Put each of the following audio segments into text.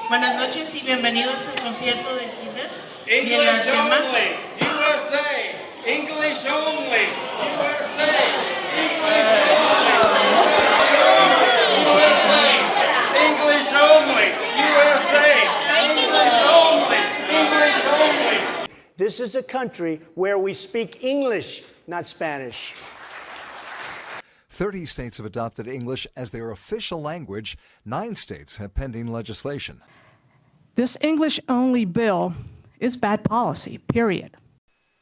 Buenas noches y bienvenidos al concierto del Kinder. English only, USA. English only, USA. English only, USA. English only, English only. This is a country where we speak English, not Spanish. 30 states have adopted English as their official language. 9 states have pending legislation. This English-only bill is bad policy, period.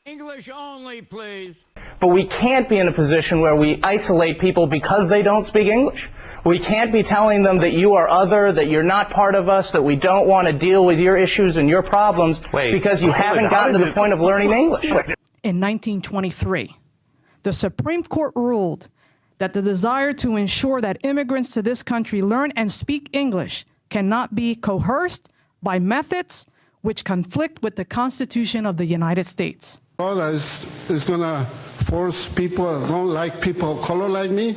English only, please. But we can't be in a position where we isolate people because they don't speak English. We can't be telling them that you are other, that you're not part of us, that we don't want to deal with your issues and your problems because you haven't gotten to the point of learning English. In 1923, the Supreme Court ruled that the desire to ensure that immigrants to this country learn and speak English cannot be coerced by methods which conflict with the Constitution of the United States. All that is going to force people that don't like people of color like me,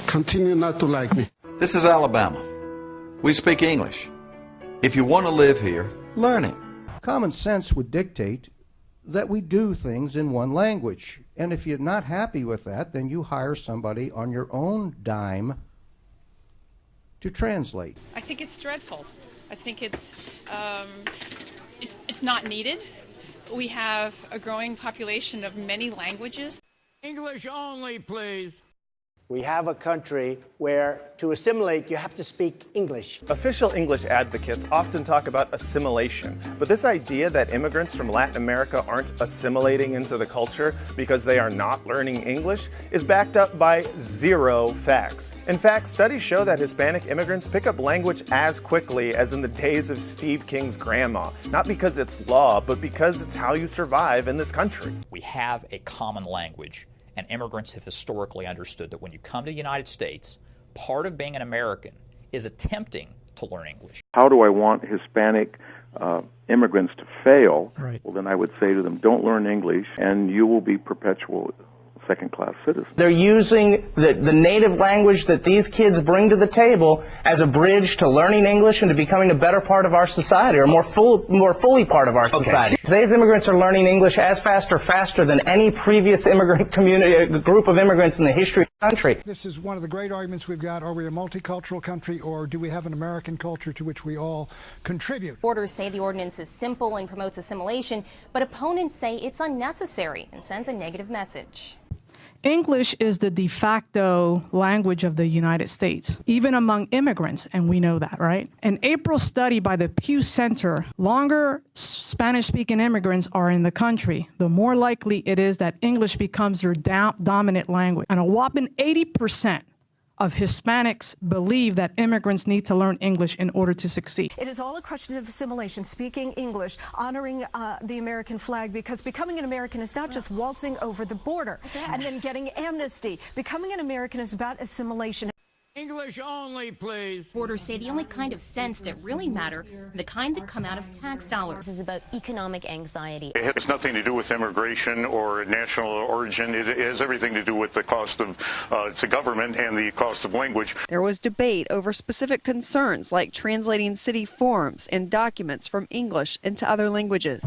continue not to like me. This is Alabama. We speak English. If you want to live here, learn it. Common sense would dictate that we do things in one language. And if you're not happy with that, then you hire somebody on your own dime to translate. I think it's dreadful. I think it's not needed. We have a growing population of many languages. English only, please. We have a country where to assimilate, you have to speak English. Official English advocates often talk about assimilation, but this idea that immigrants from Latin America aren't assimilating into the culture because they are not learning English is backed up by 0 facts. In fact, studies show that Hispanic immigrants pick up language as quickly as in the days of Steve King's grandma, not because it's law, but because it's how you survive in this country. We have a common language. And immigrants have historically understood that when you come to the United States, part of being an American is attempting to learn English. How do I want Hispanic immigrants to fail? Right. Well, then I would say to them, don't learn English, and you will be perpetual second-class citizens. They're using the native language that these kids bring to the table as a bridge to learning English and to becoming a better part of our society, or more fully part of our society. Today's immigrants are learning English as fast or faster than any previous immigrant community, group of immigrants in the history of the country. This is one of the great arguments we've got. Are we a multicultural country, or do we have an American culture to which we all contribute? Reporters say the ordinance is simple and promotes assimilation, but opponents say it's unnecessary and sends a negative message. English is the de facto language of the United States, even among immigrants, and we know that, right? An April study by the Pew Center, longer Spanish-speaking immigrants are in the country, the more likely it is that English becomes their dominant language. And a whopping 80% of Hispanics believe that immigrants need to learn English in order to succeed. It is all a question of assimilation, speaking English, honoring the American flag, because becoming an American is not just waltzing over the border and then getting amnesty. Becoming an American is about assimilation. English only, please. Reporters say the only kind of sense that really matter are the kind that come out of tax dollars. This is about economic anxiety. It has nothing to do with immigration or national origin. It has everything to do with the cost of to government and the cost of language. There was debate over specific concerns like translating city forms and documents from English into other languages.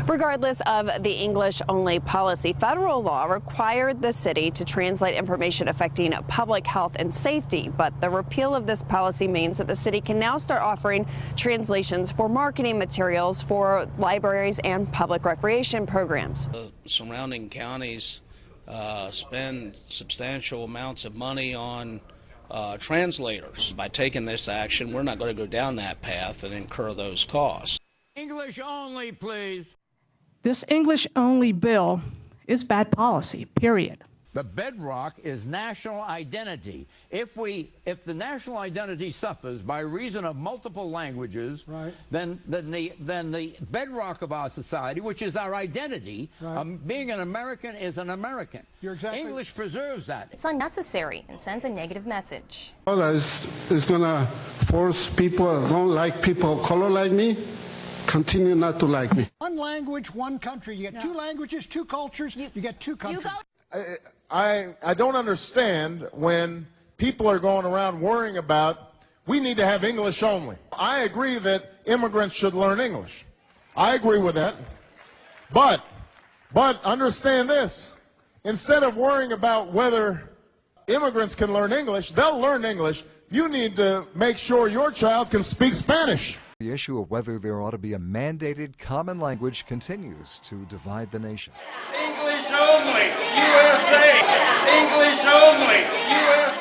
Regardless of the English-only policy, federal law required the city to translate information affecting public health and safety. But the repeal of this policy means that the city can now start offering translations for marketing materials for libraries and public recreation programs. The surrounding counties spend substantial amounts of money on translators. By taking this action, we're not going to go down that path and incur those costs. English only, please. This English-only bill is bad policy, period. The bedrock is national identity. If the national identity suffers by reason of multiple languages, right, then the bedrock of our society, which is our identity, right, being an American is an American. You're exactly. English preserves that. It's unnecessary and sends a negative message. All that is going to force people that don't like people of color like me, continue not to like me. One language, one country. You get two languages, two cultures, you get two countries. I don't understand when people are going around worrying about we need to have English only. I agree that immigrants should learn English. I agree with that. But understand this. Instead of worrying about whether immigrants can learn English, they'll learn English. You need to make sure your child can speak Spanish. The issue of whether there ought to be a mandated common language continues to divide the nation. English only, USA! English only, USA!